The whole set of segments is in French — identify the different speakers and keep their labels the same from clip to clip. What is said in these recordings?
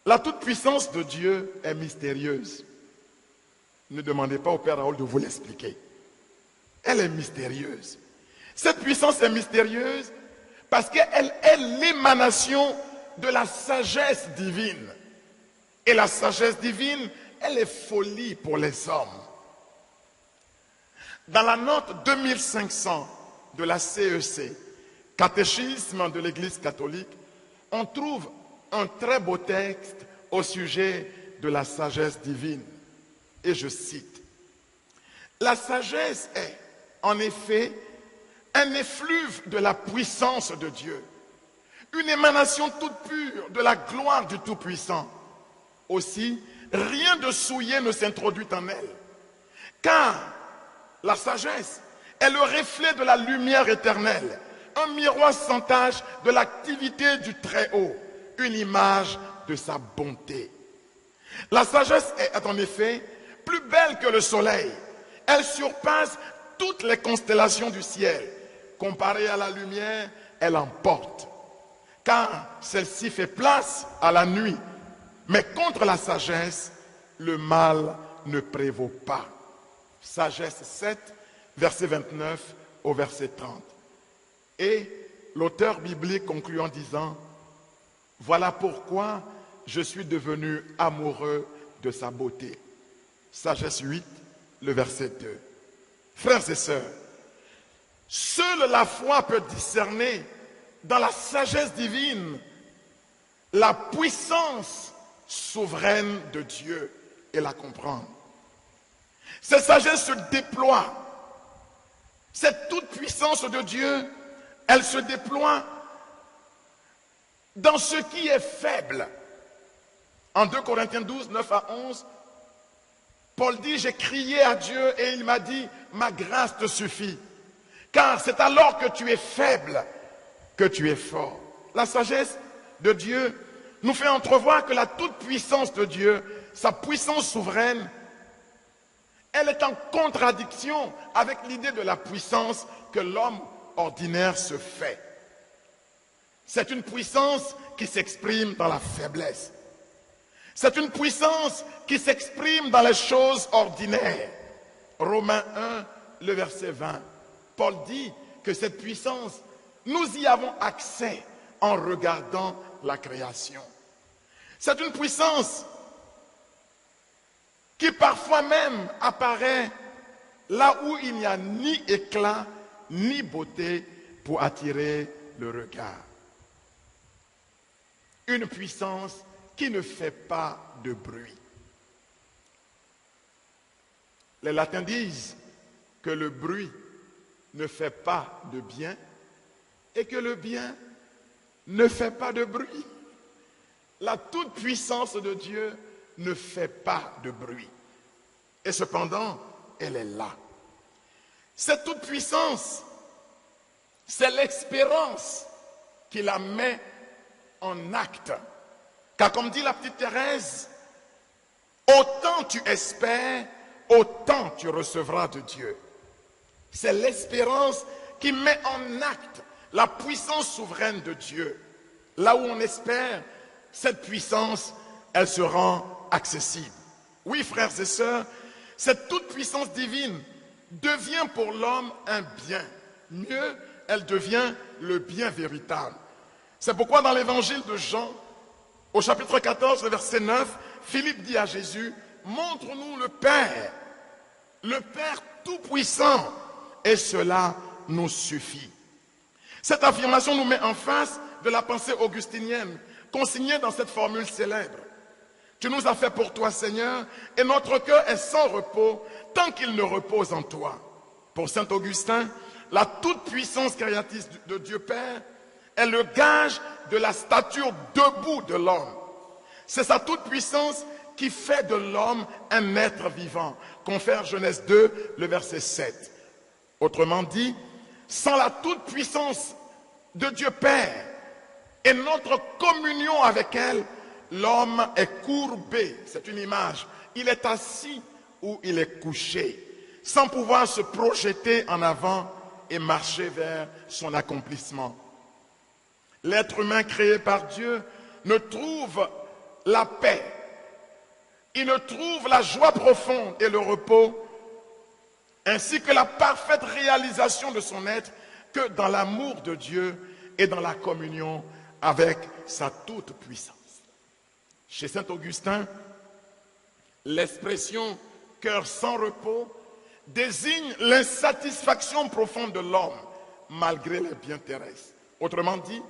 Speaker 1: La toute-puissance de Dieu est mystérieuse. Ne demandez pas au Père Raoul de vous l'expliquer. Elle est mystérieuse. Cette puissance est mystérieuse parce qu'elle est l'émanation de la sagesse divine. Et la sagesse divine, elle est folie pour les hommes. Dans la note 2500 de la CEC, Catéchisme de l'Église catholique, on trouve un très beau texte au sujet de la sagesse divine. Et je cite, « La sagesse est, en effet, un effluve de la puissance de Dieu, une émanation toute pure de la gloire du Tout-Puissant. Aussi, rien de souillé ne s'introduit en elle, car la sagesse est le reflet de la lumière éternelle, un miroir sans tache de l'activité du Très-Haut, une image de sa bonté. La sagesse est en effet plus belle que le soleil. Elle surpasse toutes les constellations du ciel. Comparée à la lumière, elle emporte. Car celle-ci fait place à la nuit. Mais contre la sagesse, le mal ne prévaut pas. Sagesse 7, verset 29 au verset 30. Et l'auteur biblique conclut en disant, « Voilà pourquoi je suis devenu amoureux de sa beauté. » Sagesse 8, le verset 2. Frères et sœurs, seule la foi peut discerner dans la sagesse divine la puissance souveraine de Dieu et la comprendre. Cette sagesse se déploie. Cette toute-puissance de Dieu, elle se déploie dans ce qui est faible. En 2 Corinthiens 12, 9 à 11, Paul dit, j'ai crié à Dieu et il m'a dit, ma grâce te suffit. Car c'est alors que tu es faible que tu es fort. La sagesse de Dieu nous fait entrevoir que la toute-puissance de Dieu, sa puissance souveraine, elle est en contradiction avec l'idée de la puissance que l'homme ordinaire se fait. C'est une puissance qui s'exprime dans la faiblesse. C'est une puissance qui s'exprime dans les choses ordinaires. Romains 1, le verset 20. Paul dit que cette puissance, nous y avons accès en regardant la création. C'est une puissance qui parfois même apparaît là où il n'y a ni éclat, ni beauté pour attirer le regard. Une puissance qui ne fait pas de bruit. Les latins disent que le bruit ne fait pas de bien et que le bien ne fait pas de bruit. La toute-puissance de Dieu ne fait pas de bruit. Et cependant, elle est là. Cette toute-puissance, c'est l'espérance qui la met en acte. Car comme dit la petite Thérèse, autant tu espères, autant tu recevras de Dieu. C'est l'espérance qui met en acte la puissance souveraine de Dieu. Là où on espère, cette puissance, elle se rend accessible. Oui, frères et sœurs, cette toute-puissance divine devient pour l'homme un bien. Mieux, elle devient le bien véritable. C'est pourquoi dans l'évangile de Jean, au chapitre 14, le verset 9, Philippe dit à Jésus, « Montre-nous le Père tout-puissant, et cela nous suffit. » Cette affirmation nous met en face de la pensée augustinienne, consignée dans cette formule célèbre. « Tu nous as fait pour toi, Seigneur, et notre cœur est sans repos, tant qu'il ne repose en toi. » Pour saint Augustin, la toute-puissance créatrice de Dieu Père est le gage de la stature debout de l'homme. C'est sa toute-puissance qui fait de l'homme un être vivant. Confère Genèse 2, le verset 7. Autrement dit, sans la toute-puissance de Dieu Père et notre communion avec elle, l'homme est courbé. C'est une image. Il est assis ou il est couché, sans pouvoir se projeter en avant et marcher vers son accomplissement. L'être humain créé par Dieu ne trouve la paix. Il ne trouve la joie profonde et le repos, ainsi que la parfaite réalisation de son être, que dans l'amour de Dieu et dans la communion avec sa toute-puissance. Chez saint Augustin, l'expression « cœur sans repos » désigne l'insatisfaction profonde de l'homme malgré les biens terrestres. Autrement dit,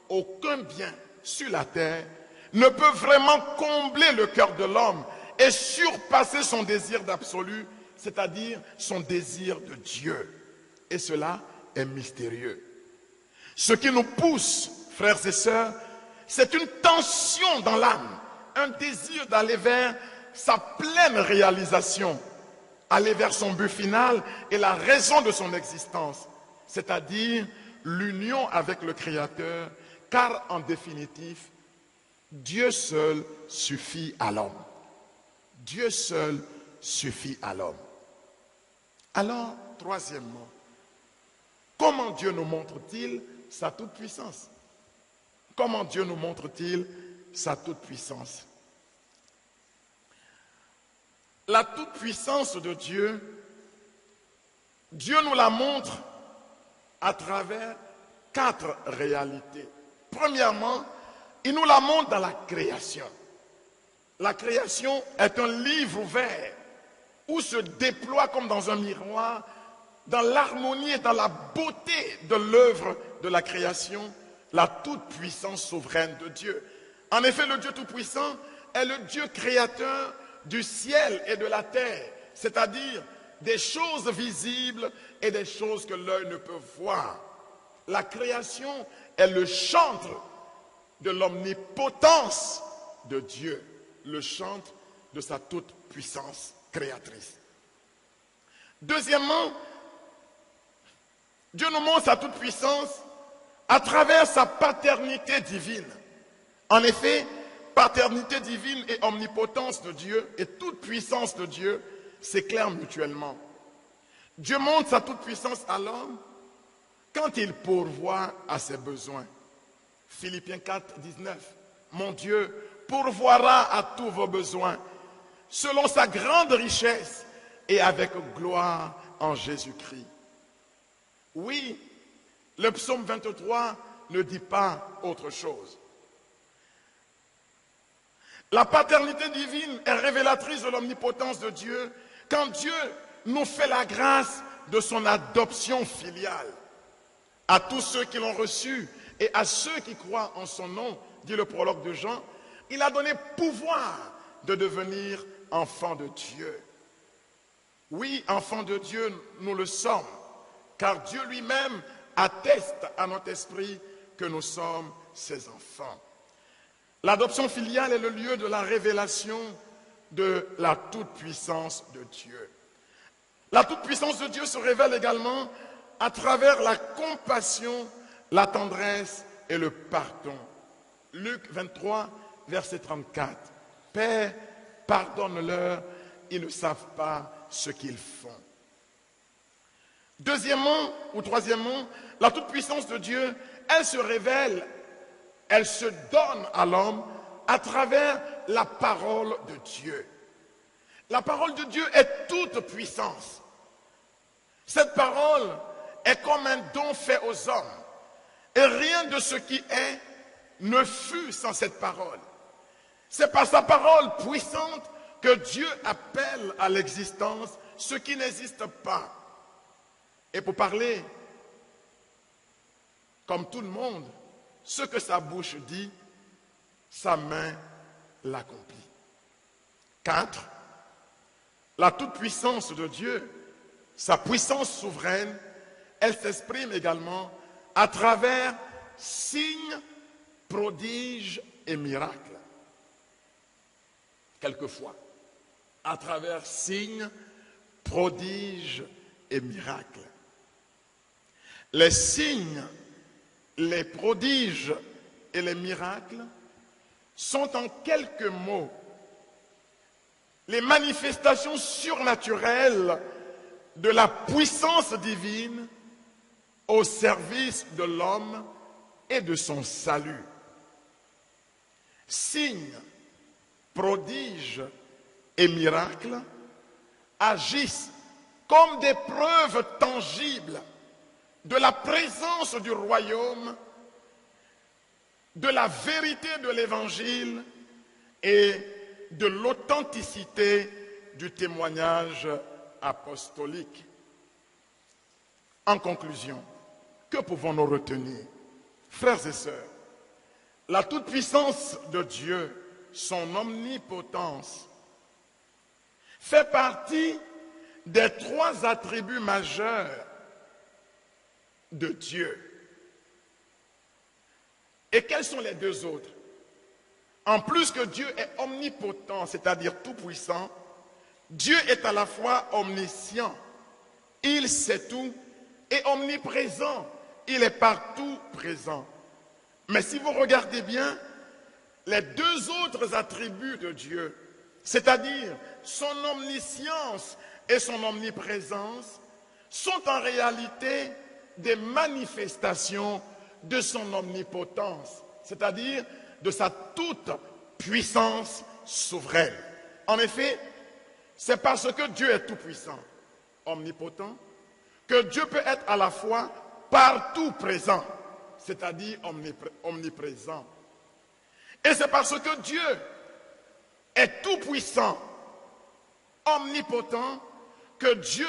Speaker 1: aucun bien sur la terre ne peut vraiment combler le cœur de l'homme et surpasser son désir d'absolu, c'est-à-dire son désir de Dieu. Et cela est mystérieux. Ce qui nous pousse, frères et sœurs, c'est une tension dans l'âme, un désir d'aller vers sa pleine réalisation, aller vers son but final et la raison de son existence, c'est-à-dire l'union avec le Créateur, car en définitive, Dieu seul suffit à l'homme. Dieu seul suffit à l'homme. Alors, troisièmement, comment Dieu nous montre-t-il sa toute-puissance? Comment Dieu nous montre-t-il sa toute-puissance? La toute-puissance de Dieu, Dieu nous la montre à travers 4 réalités. Premièrement, il nous la montre dans la création. La création est un livre ouvert où se déploie comme dans un miroir, dans l'harmonie et dans la beauté de l'œuvre de la création, la toute-puissance souveraine de Dieu. En effet, le Dieu tout-puissant est le Dieu créateur du ciel et de la terre, c'est-à-dire des choses visibles et des choses que l'œil ne peut voir. La création est le chantre de l'omnipotence de Dieu, le chantre de sa toute-puissance créatrice. Deuxièmement, Dieu nous montre sa toute-puissance à travers sa paternité divine. En effet, paternité divine et omnipotence de Dieu et toute puissance de Dieu s'éclairent mutuellement. Dieu montre sa toute-puissance à l'homme quand il pourvoit à ses besoins. Philippiens 4, 19. Mon Dieu pourvoira à tous vos besoins selon sa grande richesse et avec gloire en Jésus-Christ. Oui, le psaume 23 ne dit pas autre chose. La paternité divine est révélatrice de l'omnipotence de Dieu quand Dieu nous fait la grâce de son adoption filiale. À tous ceux qui l'ont reçu et à ceux qui croient en son nom, dit le prologue de Jean, il a donné pouvoir de devenir enfants de Dieu. Oui, enfants de Dieu, nous le sommes, car Dieu lui-même atteste à notre esprit que nous sommes ses enfants. L'adoption filiale est le lieu de la révélation de la toute-puissance de Dieu. La toute-puissance de Dieu se révèle également à travers la compassion, la tendresse et le pardon. Luc 23, verset 34. Père, pardonne-leur, ils ne savent pas ce qu'ils font. Deuxièmement ou troisièmement, la toute-puissance de Dieu, elle se révèle, elle se donne à l'homme à travers la parole de Dieu. La parole de Dieu est toute puissance. Cette parole est comme un don fait aux hommes. Et rien de ce qui est ne fut sans cette parole. C'est par sa parole puissante que Dieu appelle à l'existence ce qui n'existe pas. Et pour parler comme tout le monde, ce que sa bouche dit, sa main l'accomplit. 4. La toute-puissance de Dieu, sa puissance souveraine, elle s'exprime également à travers signes, prodiges et miracles. Quelquefois, à travers signes, prodiges et miracles. Les signes, les prodiges et les miracles sont en quelques mots les manifestations surnaturelles de la puissance divine au service de l'homme et de son salut. Signes, prodiges et miracles agissent comme des preuves tangibles de la présence du royaume, de la vérité de l'évangile et de l'authenticité du témoignage apostolique. En conclusion, que pouvons-nous retenir? Frères et sœurs, la toute-puissance de Dieu, son omnipotence, fait partie des 3 attributs majeurs de Dieu. Et quels sont les 2 autres? En plus que Dieu est omnipotent, c'est-à-dire tout-puissant, Dieu est à la fois omniscient, il sait tout, et omniprésent, il est partout présent. Mais si vous regardez bien, les 2 autres attributs de Dieu, c'est-à-dire son omniscience et son omniprésence, sont en réalité des manifestations de son omnipotence, c'est-à-dire de sa toute puissance souveraine. En effet, c'est parce que Dieu est tout-puissant, omnipotent, que Dieu peut être à la fois partout présent, c'est-à-dire omniprésent. Et c'est parce que Dieu est tout-puissant, omnipotent, que Dieu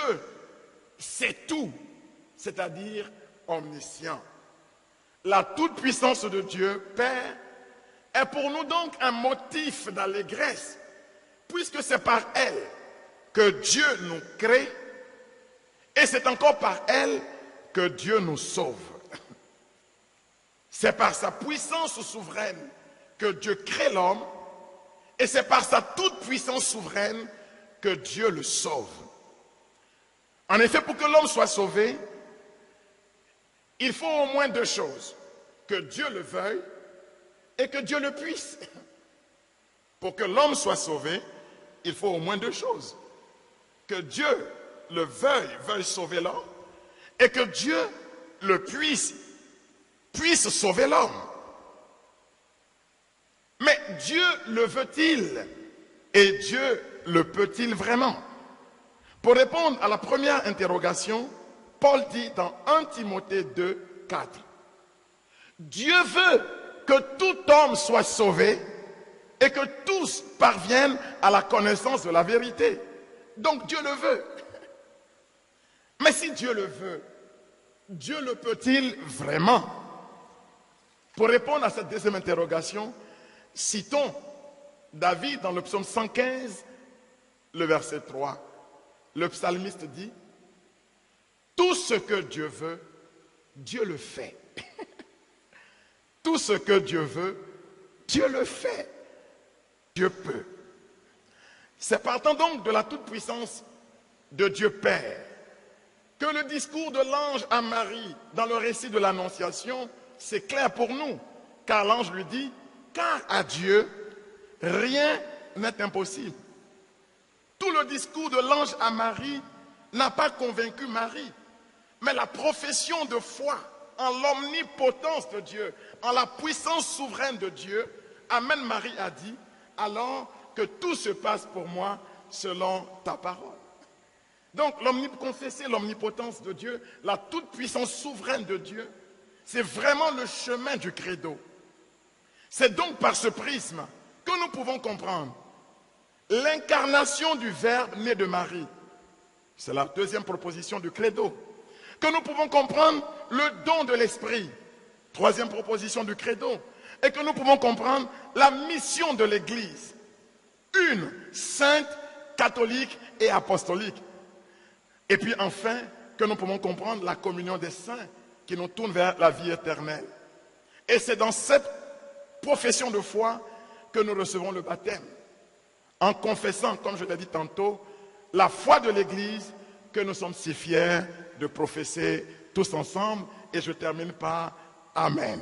Speaker 1: sait tout, c'est-à-dire omniscient. La toute-puissance de Dieu, Père, est pour nous donc un motif d'allégresse, puisque c'est par elle que Dieu nous crée, et c'est encore par elle que Dieu nous sauve. C'est par sa puissance souveraine que Dieu crée l'homme, et c'est par sa toute-puissance souveraine que Dieu le sauve. En effet, pour que l'homme soit sauvé, il faut au moins 2 choses. Que Dieu le veuille et que Dieu le puisse. Pour que l'homme soit sauvé, il faut au moins 2 choses. Que Dieu le veuille sauver l'homme, et que Dieu le puisse sauver l'homme. Mais Dieu le veut-il et Dieu le peut-il vraiment? Pour répondre à la première interrogation, Paul dit dans 1 Timothée 2, 4, Dieu veut que tout homme soit sauvé et que tous parviennent à la connaissance de la vérité. Donc Dieu le veut. Mais si Dieu le veut, Dieu le peut-il vraiment? Pour répondre à cette deuxième interrogation, citons David dans le psaume 115, le verset 3. Le psalmiste dit, tout ce que Dieu veut, Dieu le fait. Tout ce que Dieu veut, Dieu le fait. Dieu peut. C'est partant donc de la toute-puissance de Dieu Père que le discours de l'ange à Marie dans le récit de l'Annonciation, c'est clair pour nous. Car l'ange lui dit, car à Dieu, rien n'est impossible. Tout le discours de l'ange à Marie n'a pas convaincu Marie, mais la profession de foi en l'omnipotence de Dieu, en la puissance souveraine de Dieu, amène Marie à dire, alors que tout se passe pour moi selon ta parole. Donc, confesser l'omnipotence de Dieu, la toute-puissance souveraine de Dieu, c'est vraiment le chemin du credo. C'est donc par ce prisme que nous pouvons comprendre l'incarnation du Verbe né de Marie. C'est la deuxième proposition du credo. Que nous pouvons comprendre le don de l'Esprit. Troisième proposition du credo. Et que nous pouvons comprendre la mission de l'Église. Une, sainte, catholique et apostolique. Et puis enfin, que nous pouvons comprendre la communion des saints qui nous tourne vers la vie éternelle. Et c'est dans cette profession de foi que nous recevons le baptême. En confessant, comme je l'ai dit tantôt, la foi de l'Église que nous sommes si fiers de professer tous ensemble. Et je termine par Amen.